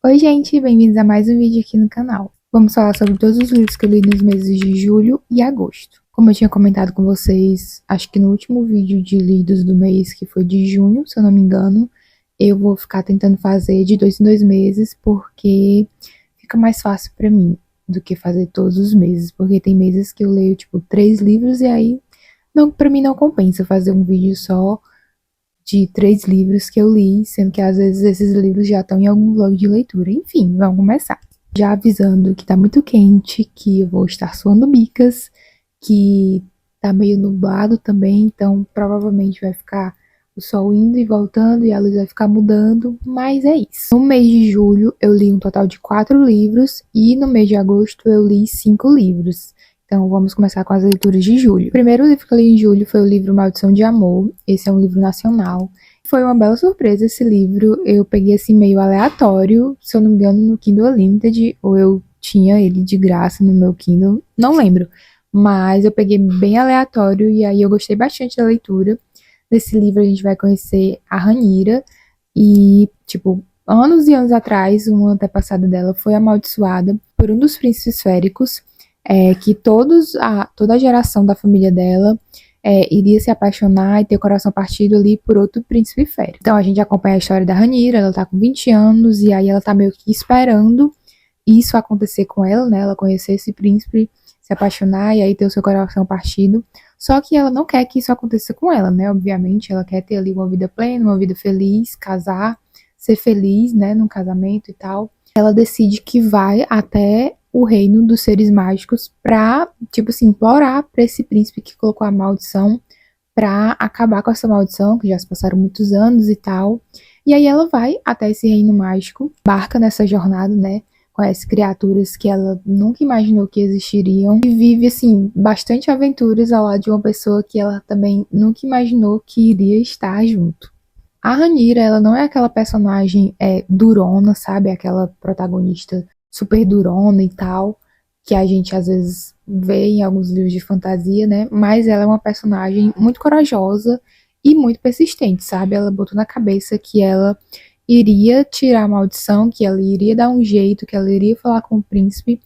Oi, gente, bem-vindos a mais um vídeo aqui no canal. Vamos falar sobre todos os livros que eu li nos meses de julho e agosto. Como eu tinha comentado com vocês, acho que no último vídeo de lidos do mês, que foi de junho, se eu não me engano, eu vou ficar tentando fazer de 2 em 2 meses, porque fica mais fácil pra mim do que fazer todos os meses, porque tem meses que eu leio, tipo, 3 livros e aí, não, pra mim não compensa fazer um vídeo só de 3 livros que eu li, sendo que às vezes esses livros já estão em algum blog de leitura. Enfim, vamos começar. Já avisando que tá muito quente, que eu vou estar suando bicas, que tá meio nublado também, então provavelmente vai ficar o sol indo e voltando e a luz vai ficar mudando, mas é isso. No mês de julho eu li um total de 4 livros e no mês de agosto eu li 5 livros. Então vamos começar com as leituras de julho. O primeiro livro que eu li em julho foi o livro Maldição de Amor. Esse é um livro nacional. Foi uma bela surpresa esse livro. Eu peguei assim meio aleatório, se eu não me engano, no Kindle Unlimited, ou eu tinha ele de graça no meu Kindle, não lembro. Mas eu peguei bem aleatório e aí eu gostei bastante da leitura. Nesse livro a gente vai conhecer a Rhaenyra e, tipo, anos e anos atrás, uma antepassada dela foi amaldiçoada por um dos príncipes féricos, que toda a geração da família dela iria se apaixonar e ter o coração partido ali por outro príncipe férreo. Então a gente acompanha a história da Rhaenyra, ela tá com 20 anos e aí ela tá meio que esperando isso acontecer com ela, né? Ela conhecer esse príncipe, se apaixonar e aí ter o seu coração partido. Só que ela não quer que isso aconteça com ela, né? Obviamente, ela quer ter ali uma vida plena, uma vida feliz, casar, ser feliz, né, num casamento e tal. Ela decide que vai até o reino dos seres mágicos pra, tipo assim, implorar pra esse príncipe que colocou a maldição pra acabar com essa maldição, que já se passaram muitos anos e tal. E aí ela vai até esse reino mágico, embarca nessa jornada, né? Conhece criaturas que ela nunca imaginou que existiriam e vive, assim, bastante aventuras ao lado de uma pessoa que ela também nunca imaginou que iria estar junto. A Rhaenyra, ela não é aquela personagem durona, sabe? Aquela protagonista super durona e tal, que a gente às vezes vê em alguns livros de fantasia, né? Mas ela é uma personagem muito corajosa e muito persistente, sabe? Ela botou na cabeça que ela iria tirar a maldição, que ela iria dar um jeito, que ela iria falar com o príncipe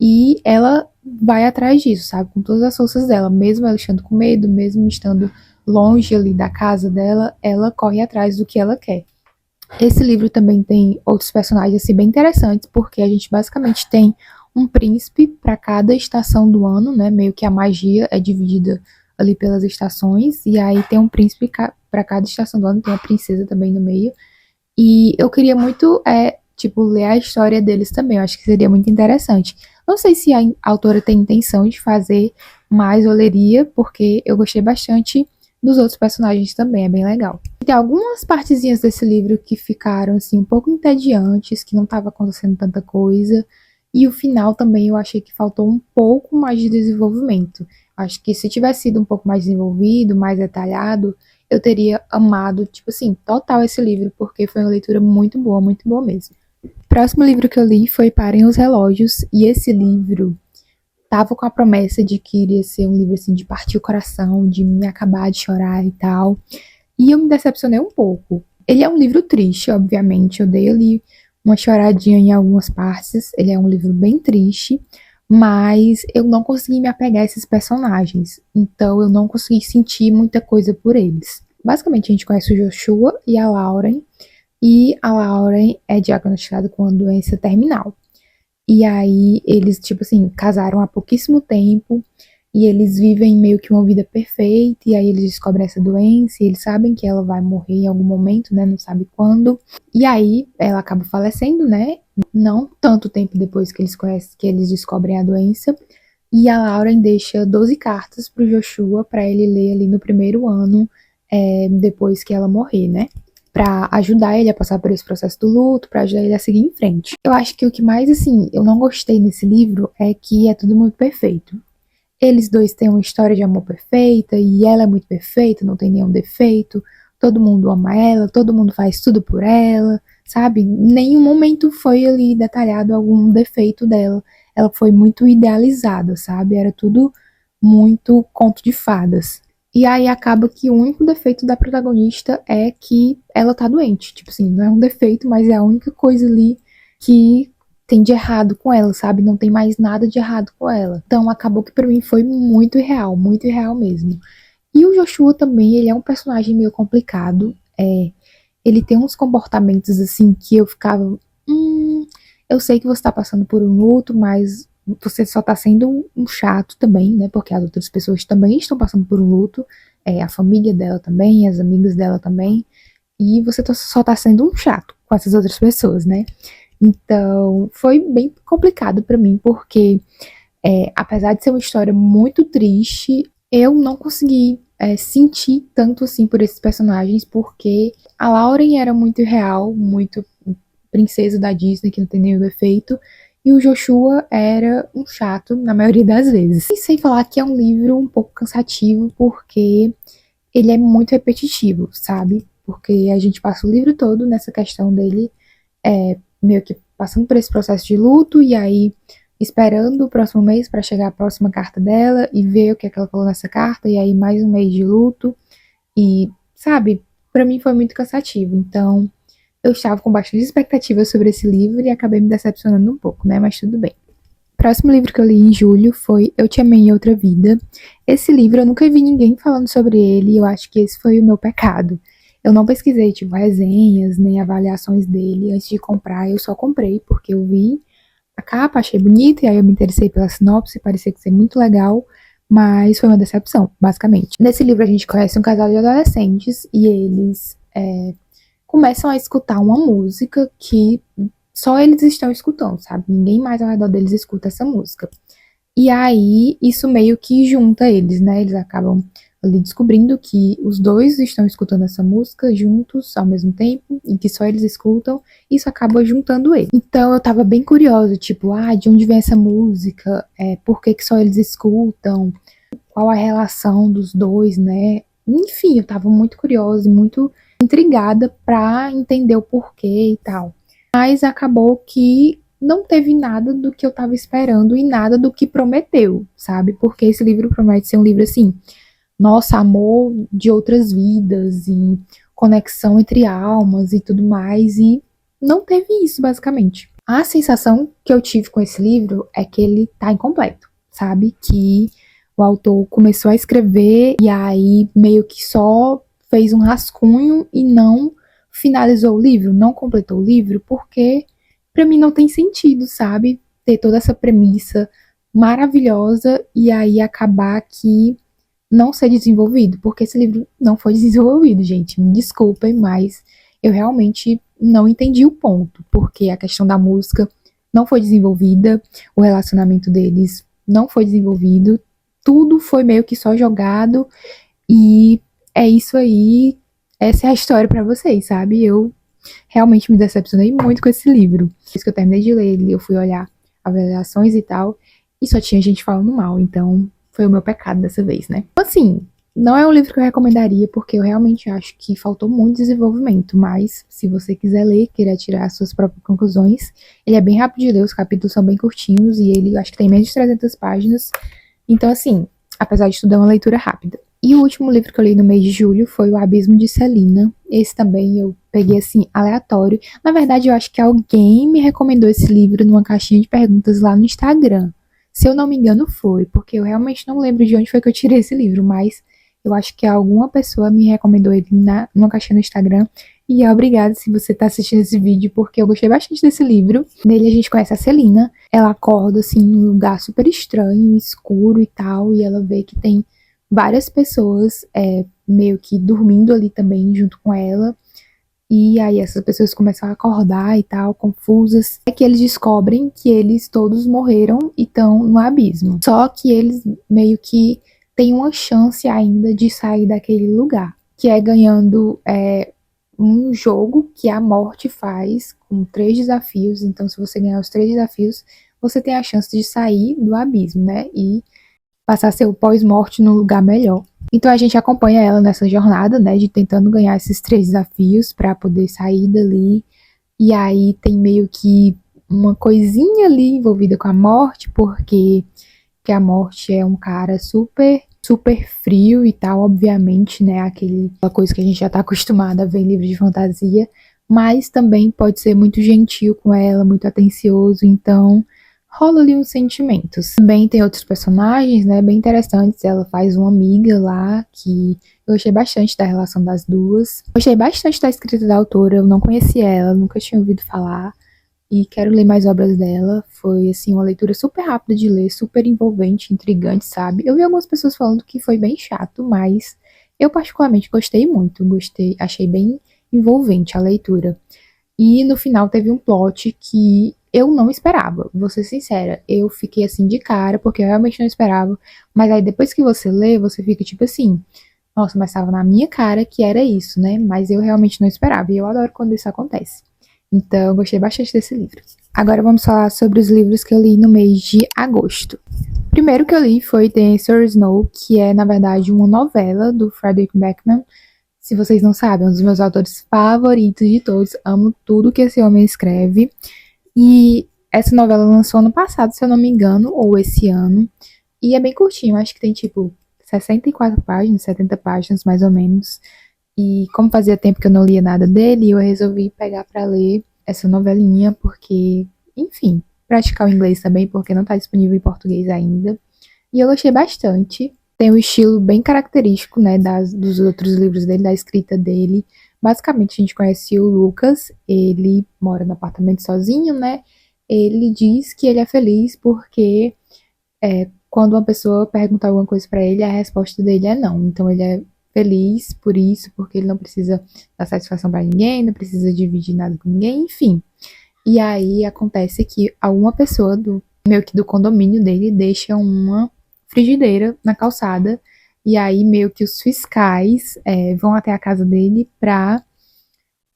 e ela vai atrás disso, sabe? Com todas as forças dela, mesmo ela estando com medo, mesmo estando longe ali da casa dela, ela corre atrás do que ela quer. Esse livro também tem outros personagens assim bem interessantes, porque a gente basicamente tem um príncipe para cada estação do ano, né? Meio que a magia é dividida ali pelas estações, e aí tem um príncipe para cada estação do ano, tem a princesa também no meio. E eu queria muito, tipo, ler a história deles também. Eu acho que seria muito interessante. Não sei se a autora tem intenção de fazer mais eu leria, porque eu gostei bastante dos outros personagens também, é bem legal. Tem algumas partezinhas desse livro que ficaram, assim, um pouco entediantes, que não estava acontecendo tanta coisa. E o final também eu achei que faltou um pouco mais de desenvolvimento. Acho que se tivesse sido um pouco mais desenvolvido, mais detalhado, eu teria amado, tipo assim, total esse livro, porque foi uma leitura muito boa mesmo. O próximo livro que eu li foi Parem os Relógios, e esse livro tava com a promessa de que iria ser um livro assim de partir o coração, de me acabar de chorar e tal. E eu me decepcionei um pouco. Ele é um livro triste, obviamente, eu dei ali uma choradinha em algumas partes. Ele é um livro bem triste, mas eu não consegui me apegar a esses personagens. Então eu não consegui sentir muita coisa por eles. Basicamente, a gente conhece o Joshua e a Lauren, e a Lauren é diagnosticada com uma doença terminal. E aí eles, tipo assim, casaram há pouquíssimo tempo e eles vivem meio que uma vida perfeita, e aí eles descobrem essa doença e eles sabem que ela vai morrer em algum momento, né? Não sabe quando. E aí ela acaba falecendo, né? Não tanto tempo depois que eles conhecem, que eles descobrem a doença. E a Lauren deixa 12 cartas pro Joshua para ele ler ali no primeiro ano, depois que ela morrer, né? Pra ajudar ele a passar por esse processo do luto, pra ajudar ele a seguir em frente. Eu acho que o que mais, assim, eu não gostei nesse livro é que é tudo muito perfeito. Eles dois têm uma história de amor perfeita e ela é muito perfeita, não tem nenhum defeito. Todo mundo ama ela, todo mundo faz tudo por ela, sabe? Nenhum momento foi ali detalhado algum defeito dela. Ela foi muito idealizada, sabe? Era tudo muito conto de fadas. E aí acaba que o único defeito da protagonista é que ela tá doente. Tipo assim, não é um defeito, mas é a única coisa ali que tem de errado com ela, sabe? Não tem mais nada de errado com ela. Então acabou que pra mim foi muito irreal mesmo. E o Joshua também, ele é um personagem meio complicado. Ele tem uns comportamentos assim que eu ficava. Eu sei que você tá passando por um luto, mas você só tá sendo um chato também, né? Porque as outras pessoas também estão passando por um luto. A família dela também, as amigas dela também. E você só tá sendo um chato com essas outras pessoas, né? Então, foi bem complicado pra mim, porque apesar de ser uma história muito triste, eu não consegui sentir tanto assim por esses personagens, porque a Lauren era muito real, muito princesa da Disney, que não tem nenhum defeito, e o Joshua era um chato na maioria das vezes. E sem falar que é um livro um pouco cansativo, porque ele é muito repetitivo, sabe? Porque a gente passa o livro todo nessa questão dele meio que passando por esse processo de luto e aí esperando o próximo mês para chegar a próxima carta dela e ver o que é que ela falou nessa carta e aí mais um mês de luto e, sabe, para mim foi muito cansativo. Então, eu estava com bastante expectativa sobre esse livro e acabei me decepcionando um pouco, né? Mas tudo bem. O próximo livro que eu li em julho foi Eu Te Amei em Outra Vida. Esse livro eu nunca vi ninguém falando sobre ele e eu acho que esse foi o meu pecado. Eu não pesquisei, tipo, resenhas, nem avaliações dele antes de comprar, eu só comprei porque eu vi a capa, achei bonita, e aí eu me interessei pela sinopse, parecia que ser muito legal, mas foi uma decepção, basicamente. Nesse livro a gente conhece um casal de adolescentes e eles começam a escutar uma música que só eles estão escutando, sabe? Ninguém mais ao redor deles escuta essa música. E aí, isso meio que junta eles, né? Eles acabam ali descobrindo que os dois estão escutando essa música juntos ao mesmo tempo e que só eles escutam, isso acaba juntando eles. Então eu tava bem curiosa, tipo, de onde vem essa música? Por que que só eles escutam? Qual a relação dos dois, né? Enfim, eu tava muito curiosa e muito intrigada pra entender o porquê e tal. Mas acabou que não teve nada do que eu tava esperando e nada do que prometeu, sabe? Porque esse livro promete ser um livro assim, nossa, amor de outras vidas e conexão entre almas e tudo mais, e não teve isso, basicamente. A sensação que eu tive com esse livro é que ele tá incompleto, sabe? Que o autor começou a escrever e aí meio que só fez um rascunho e não finalizou o livro, não completou o livro, porque pra mim não tem sentido, sabe? Ter toda essa premissa maravilhosa e aí acabar que não ser desenvolvido, porque esse livro não foi desenvolvido, gente. Me desculpem, mas eu realmente não entendi o ponto, porque a questão da música não foi desenvolvida, o relacionamento deles não foi desenvolvido, tudo foi meio que só jogado e é isso aí. Essa é a história pra vocês, sabe? Eu realmente me decepcionei muito com esse livro. Depois que eu terminei de ler ele, eu fui olhar avaliações e tal, e só tinha gente falando mal, então foi o meu pecado dessa vez, né? Assim, não é um livro que eu recomendaria, porque eu realmente acho que faltou muito desenvolvimento, mas se você quiser ler, querer tirar as suas próprias conclusões, ele é bem rápido de ler, os capítulos são bem curtinhos, e ele acho que tem menos de 300 páginas, então assim, apesar de tudo, é uma leitura rápida. E o último livro que eu li no mês de julho foi O Abismo de Celina. Esse também eu peguei assim, aleatório. Na verdade, eu acho que alguém me recomendou esse livro numa caixinha de perguntas lá no Instagram. Se eu não me engano, foi, porque eu realmente não lembro de onde foi que eu tirei esse livro, mas eu acho que alguma pessoa me recomendou ele numa caixinha no Instagram. E obrigada se você está assistindo esse vídeo, porque eu gostei bastante desse livro. Nele a gente conhece a Celina. Ela acorda assim num lugar super estranho, escuro e tal, e ela vê que tem várias pessoas meio que dormindo ali também junto com ela. E aí essas pessoas começam a acordar e tal, confusas. É que eles descobrem que eles todos morreram e estão no abismo. Só que eles meio que têm uma chance ainda de sair daquele lugar, que é ganhando um jogo que a morte faz com 3 desafios. Então, se você ganhar os 3 desafios, você tem a chance de sair do abismo, né? E passar seu pós-morte num lugar melhor. Então a gente acompanha ela nessa jornada, né, de tentando ganhar esses 3 desafios para poder sair dali. E aí tem meio que uma coisinha ali envolvida com a morte, porque a morte é um cara super frio e tal, obviamente, né, aquela coisa que a gente já tá acostumado a ver em livros de fantasia, mas também pode ser muito gentil com ela, muito atencioso, então rola ali uns sentimentos. Também tem outros personagens, né, bem interessantes. Ela faz uma amiga lá que eu gostei bastante da relação das duas. Gostei bastante da escrita da autora, eu não conhecia ela, nunca tinha ouvido falar e quero ler mais obras dela. Foi, assim, uma leitura super rápida de ler, super envolvente, intrigante, sabe? Eu vi algumas pessoas falando que foi bem chato, mas eu particularmente gostei muito, gostei, achei bem envolvente a leitura. E no final teve um plot que eu não esperava, vou ser sincera. Eu fiquei assim de cara, porque eu realmente não esperava. Mas aí depois que você lê, você fica tipo assim, nossa, mas estava na minha cara que era isso, né? Mas eu realmente não esperava. E eu adoro quando isso acontece. Então, eu gostei bastante desse livro. Agora vamos falar sobre os livros que eu li no mês de agosto. O primeiro que eu li foi The Answer is No, que é, na verdade, uma novela do Frederick Backman. Se vocês não sabem, é um dos meus autores favoritos de todos. Amo tudo que esse homem escreve. E essa novela lançou ano passado, se eu não me engano, ou esse ano. E é bem curtinho, acho que tem tipo 64 páginas, 70 páginas mais ou menos. E como fazia tempo que eu não lia nada dele, eu resolvi pegar para ler essa novelinha, porque, enfim, praticar o inglês também, porque não está disponível em português ainda. E eu gostei bastante. Tem um estilo bem característico, né, dos outros livros dele, da escrita dele. Basicamente, a gente conhece o Lucas, ele mora no apartamento sozinho, né? Ele diz que ele é feliz porque quando uma pessoa pergunta alguma coisa para ele, a resposta dele é não. Então, ele é feliz por isso, porque ele não precisa dar satisfação para ninguém, não precisa dividir nada com ninguém, enfim. E aí acontece que alguma pessoa do meio que do condomínio dele deixa uma frigideira na calçada e aí meio que os fiscais vão até a casa dele pra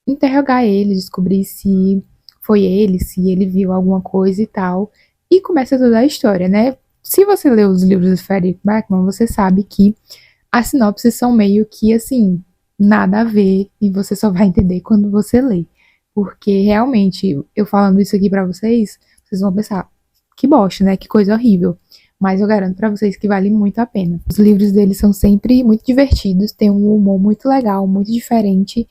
interrogar ele, descobrir se foi ele, se ele viu alguma coisa e tal. E começa toda a história, né? Se você leu os livros do Frederick Backman, você sabe que as sinopses são meio que assim, nada a ver e você só vai entender quando você lê. Porque realmente, eu falando isso aqui pra vocês, vocês vão pensar, que bosta, né? Que coisa horrível. Mas eu garanto pra vocês que vale muito a pena. Os livros dele são sempre muito divertidos, tem um humor muito legal, muito diferente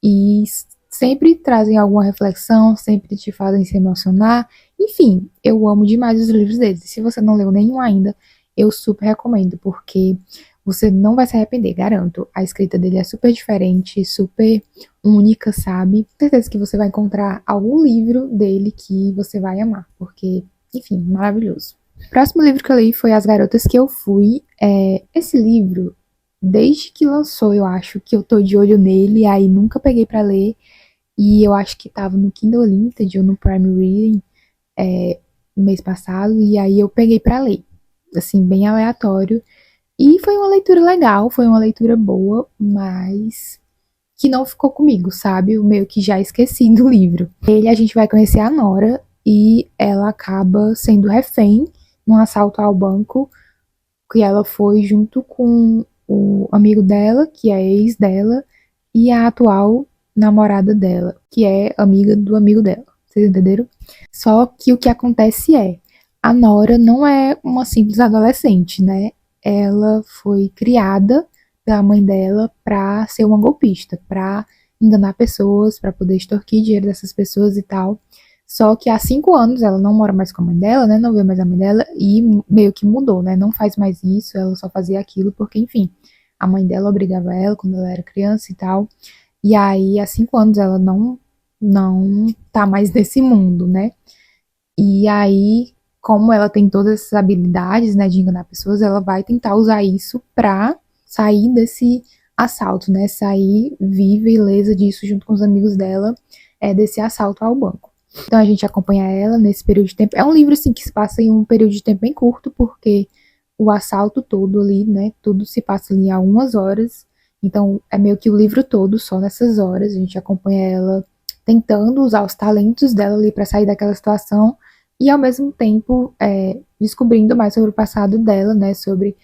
e sempre trazem alguma reflexão, sempre te fazem se emocionar. Enfim, eu amo demais os livros deles. E se você não leu nenhum ainda, eu super recomendo, porque você não vai se arrepender, garanto. A escrita dele é super diferente, super única, sabe? Com certeza que você vai encontrar algum livro dele que você vai amar, porque, enfim, maravilhoso. O próximo livro que eu li foi As Garotas que Eu Fui. Esse livro, desde que lançou, eu acho que eu tô de olho nele, aí nunca peguei pra ler. E eu acho que tava no Kindle Unlimited ou no Prime Reading no mês passado, e aí eu peguei pra ler. Assim, bem aleatório. E foi uma leitura legal, foi uma leitura boa, mas que não ficou comigo, sabe? Eu meio que já esqueci do livro. Ele, a gente vai conhecer a Nora e ela acaba sendo refém num assalto ao banco que ela foi junto com o amigo dela, que é ex dela, e a atual namorada dela, que é amiga do amigo dela. Vocês entenderam? Só que o que acontece a Nora não é uma simples adolescente, né? Ela foi criada pela mãe dela para ser uma golpista, para enganar pessoas, para poder extorquir dinheiro dessas pessoas e tal. Só que há 5 anos ela não mora mais com a mãe dela, né? Não vê mais a mãe dela e meio que mudou, né? Não faz mais isso, ela só fazia aquilo porque, enfim, a mãe dela obrigava ela quando ela era criança e tal. E aí, há 5 anos ela não tá mais nesse mundo, né? E aí, como ela tem todas essas habilidades, né, de enganar pessoas, ela vai tentar usar isso pra sair desse assalto, né? Sair viva e ilesa disso junto com os amigos dela, desse assalto ao banco. Então a gente acompanha ela nesse período de tempo. É um livro assim que se passa em um período de tempo bem curto, porque o assalto todo ali, né? Tudo se passa ali há umas horas. Então é meio que o livro todo só nessas horas. A gente acompanha ela tentando usar os talentos dela ali para sair daquela situação e ao mesmo tempo descobrindo mais sobre o passado dela, né? Sobre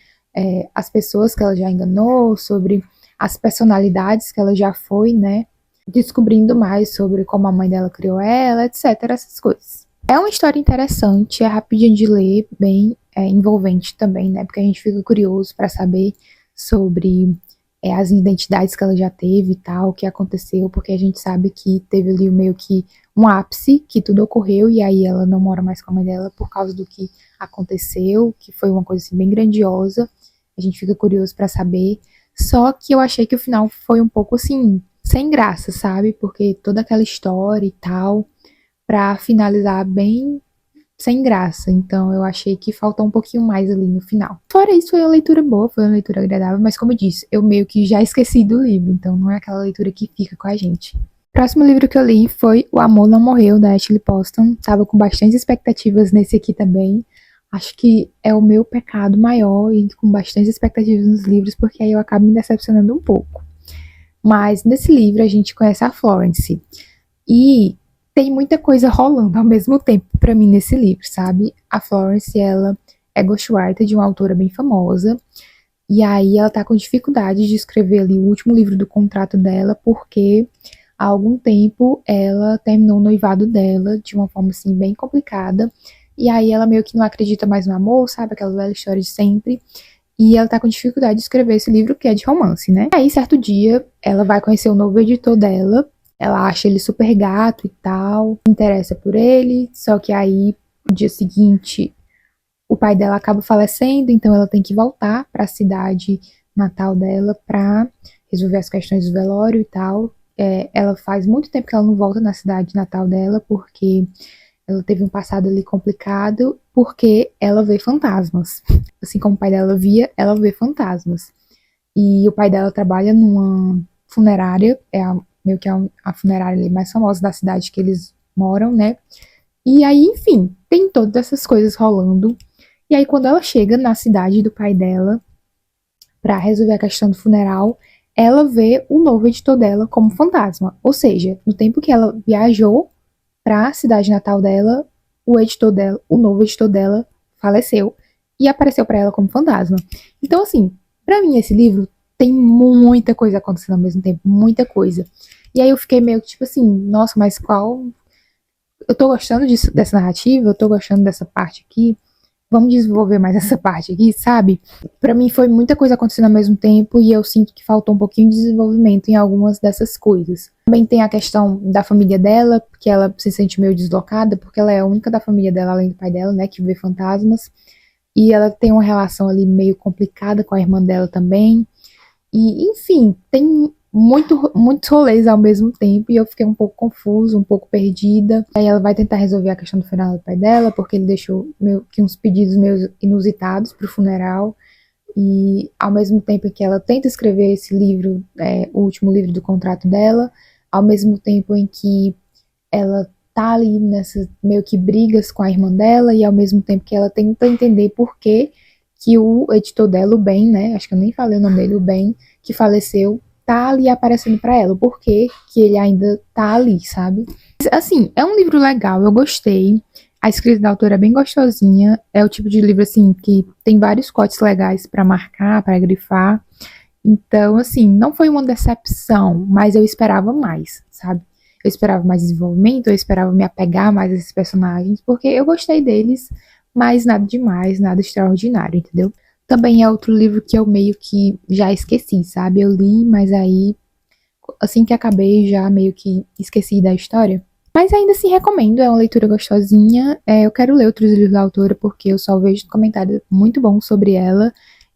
as pessoas que ela já enganou, sobre as personalidades que ela já foi, né? Descobrindo mais sobre como a mãe dela criou ela, etc. Essas coisas. É uma história interessante, é rapidinho de ler, bem envolvente também, né? Porque a gente fica curioso para saber sobre as identidades que ela já teve e tal, o que aconteceu, porque a gente sabe que teve ali meio que um ápice, que tudo ocorreu, e aí ela não mora mais com a mãe dela por causa do que aconteceu, que foi uma coisa assim bem grandiosa. A gente fica curioso pra saber. Só que eu achei que o final foi um pouco assim, sem graça, sabe? Porque toda aquela história e tal, pra finalizar bem sem graça. Então eu achei que faltou um pouquinho mais ali no final. Fora isso, foi uma leitura boa, foi uma leitura agradável, mas como eu disse, eu meio que já esqueci do livro, então não é aquela leitura que fica com a gente. O próximo livro que eu li foi O Amor Não Morreu, da Ashley Poston. Tava com bastante expectativas nesse aqui também. Acho que é o meu pecado maior e com bastante expectativas nos livros, porque aí eu acabo me decepcionando um pouco. Mas nesse livro a gente conhece a Florence. E tem muita coisa rolando ao mesmo tempo pra mim nesse livro, sabe? A Florence, ela é ghostwriter de uma autora bem famosa. E aí ela tá com dificuldade de escrever ali o último livro do contrato dela, porque há algum tempo ela terminou o noivado dela de uma forma assim bem complicada. E aí ela meio que não acredita mais no amor, sabe? Aquela velha história de sempre. E ela tá com dificuldade de escrever esse livro que é de romance, né? Aí, certo dia, ela vai conhecer o novo editor dela. Ela acha ele super gato e tal, se interessa por ele. Só que aí, no dia seguinte, o pai dela acaba falecendo, então ela tem que voltar para a cidade natal dela para resolver as questões do velório e tal. Ela faz muito tempo que ela não volta na cidade natal dela, porque ela teve um passado ali complicado, porque ela vê fantasmas. Assim como o pai dela via, ela vê fantasmas. E o pai dela trabalha numa funerária, meio que a funerária ali mais famosa da cidade que eles moram, né? E aí, enfim, tem todas essas coisas rolando. E aí, quando ela chega na cidade do pai dela para resolver a questão do funeral, ela vê o novo editor dela como fantasma. Ou seja, no tempo que ela viajou para a cidade natal dela, o novo editor dela, faleceu e apareceu para ela como fantasma. Então, assim, para mim esse livro tem muita coisa acontecendo ao mesmo tempo, muita coisa. E aí eu fiquei meio que tipo assim, nossa, mas qual. Eu tô gostando dessa narrativa, eu tô gostando dessa parte aqui. Vamos desenvolver mais essa parte aqui, sabe? Pra mim foi muita coisa acontecendo ao mesmo tempo e eu sinto que faltou um pouquinho de desenvolvimento em algumas dessas coisas. Também tem a questão da família dela, que ela se sente meio deslocada, porque ela é a única da família dela, além do pai dela, né, que vê fantasmas. E ela tem uma relação ali meio complicada com a irmã dela também. E, enfim, tem muitos rolês ao mesmo tempo e eu fiquei um pouco confusa, um pouco perdida. Aí ela vai tentar resolver a questão do funeral do pai dela, porque ele deixou meio que uns pedidos meio inusitados pro funeral. E ao mesmo tempo que ela tenta escrever esse livro, o último livro do contrato dela, ao mesmo tempo em que ela tá ali nessas meio que brigas com a irmã dela e ao mesmo tempo que ela tenta entender por que o editor dela, o Ben, né, acho que eu nem falei o nome dele, o Ben, que faleceu, tá ali aparecendo pra ela, por que ele ainda tá ali, sabe? Assim, é um livro legal, eu gostei, a escrita da autora é bem gostosinha, é o tipo de livro, assim, que tem vários cortes legais pra marcar, pra grifar, então, assim, não foi uma decepção, mas eu esperava mais, sabe? Eu esperava mais desenvolvimento, eu esperava me apegar mais a esses personagens, porque eu gostei deles, mas nada demais, nada extraordinário, entendeu? Também é outro livro que eu meio que já esqueci, sabe? Eu li, mas aí, assim que acabei, já meio que esqueci da história. Mas ainda assim recomendo, é uma leitura gostosinha. Eu quero ler outros livros da autora, porque eu só vejo comentários muito bons sobre ela,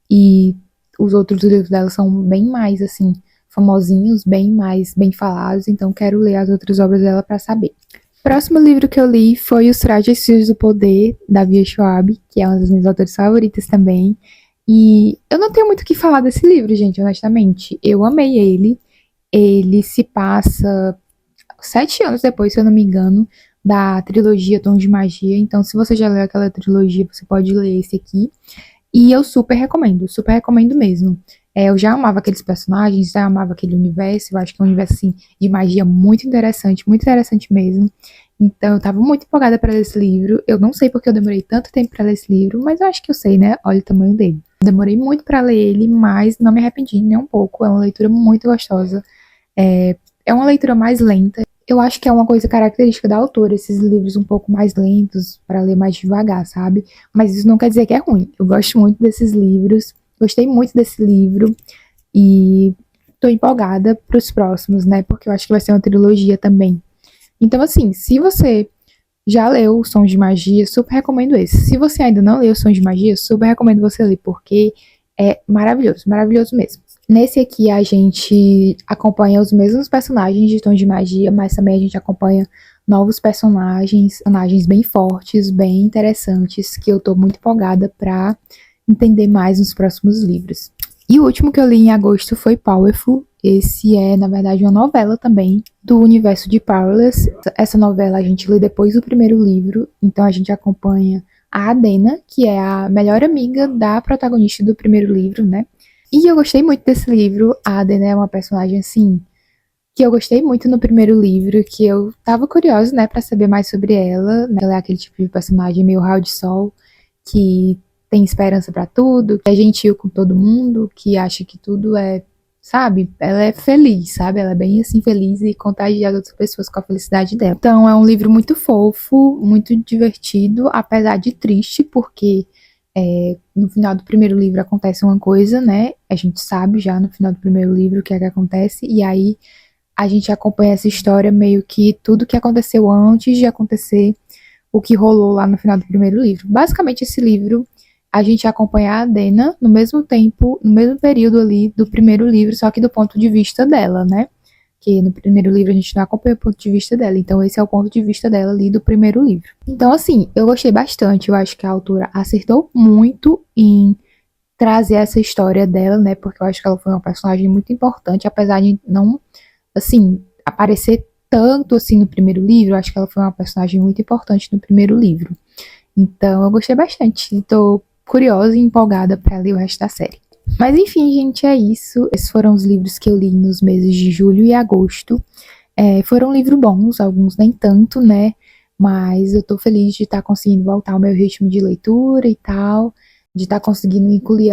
e os outros livros dela são bem mais, assim, famosinhos, bem mais bem falados, então quero ler as outras obras dela para saber. O próximo livro que eu li foi Os Frágeis Fios do Poder, da Via Schwab, que é uma das minhas autoras favoritas também. E eu não tenho muito o que falar desse livro, gente, honestamente. Eu amei ele. Ele se passa 7 anos depois, se eu não me engano, da trilogia Tons de Magia. Então, se você já leu aquela trilogia, você pode ler esse aqui. E eu super recomendo mesmo. Eu já amava aqueles personagens, já amava aquele universo. Eu acho que é um universo assim, de magia muito interessante mesmo. Então eu tava muito empolgada para ler esse livro. Eu não sei porque eu demorei tanto tempo para ler esse livro, mas eu acho que eu sei, né? Olha o tamanho dele. Demorei muito para ler ele, mas não me arrependi nem um pouco. É uma leitura muito gostosa. É uma leitura mais lenta. Eu acho que é uma coisa característica da autora, esses livros um pouco mais lentos, para ler mais devagar, sabe? Mas isso não quer dizer que é ruim. Eu gosto muito desses livros, gostei muito desse livro. E tô empolgada pros próximos, né? Porque eu acho que vai ser uma trilogia também. Então, assim, se você já leu o Sons de Magia, super recomendo esse. Se você ainda não leu o Sons de Magia, super recomendo você ler, porque é maravilhoso, maravilhoso mesmo. Nesse aqui a gente acompanha os mesmos personagens de Tons de Magia, mas também a gente acompanha novos personagens, personagens bem fortes, bem interessantes, que eu tô muito empolgada pra entender mais nos próximos livros. E o último que eu li em agosto foi Powerful. Esse é, na verdade, uma novela também do universo de Powerless. Essa novela a gente lê depois do primeiro livro, então a gente acompanha a Adena, que é a melhor amiga da protagonista do primeiro livro, né? E eu gostei muito desse livro. A Adena é uma personagem, assim, que eu gostei muito no primeiro livro, que eu tava curiosa, né, pra saber mais sobre ela. Ela é aquele tipo de personagem meio raio de sol, que tem esperança pra tudo, que é gentil com todo mundo, que acha que tudo é, sabe? Ela é feliz, sabe? Ela é bem assim feliz e contagia outras pessoas com a felicidade dela. Então é um livro muito fofo, muito divertido, apesar de triste, porque no final do primeiro livro acontece uma coisa, né? A gente sabe já no final do primeiro livro o que é que acontece, e aí a gente acompanha essa história meio que tudo que aconteceu antes de acontecer o que rolou lá no final do primeiro livro. Basicamente, esse livro a gente acompanha a Adena no mesmo tempo, no mesmo período ali do primeiro livro, só que do ponto de vista dela, né? Que no primeiro livro a gente não acompanha o ponto de vista dela, então esse é o ponto de vista dela ali do primeiro livro. Então, assim, eu gostei bastante, eu acho que a autora acertou muito em trazer essa história dela, né? Porque eu acho que ela foi uma personagem muito importante, apesar de não, assim, aparecer tanto assim no primeiro livro, eu acho que ela foi uma personagem muito importante no primeiro livro. Então eu gostei bastante, tô curiosa e empolgada para ler o resto da série. Mas enfim, gente, é isso. Esses foram os livros que eu li nos meses de julho e agosto. Foram livros bons, alguns nem tanto, né? Mas eu tô feliz de estar conseguindo voltar ao meu ritmo de leitura e tal, de estar conseguindo incluir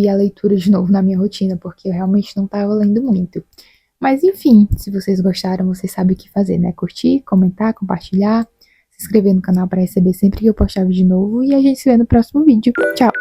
a leitura de novo na minha rotina, porque eu realmente não estava lendo muito. Mas enfim, se vocês gostaram, vocês sabem o que fazer, né? Curtir, comentar, compartilhar, se inscrever no canal para receber sempre que eu postar vídeo novo e a gente se vê no próximo vídeo. Tchau!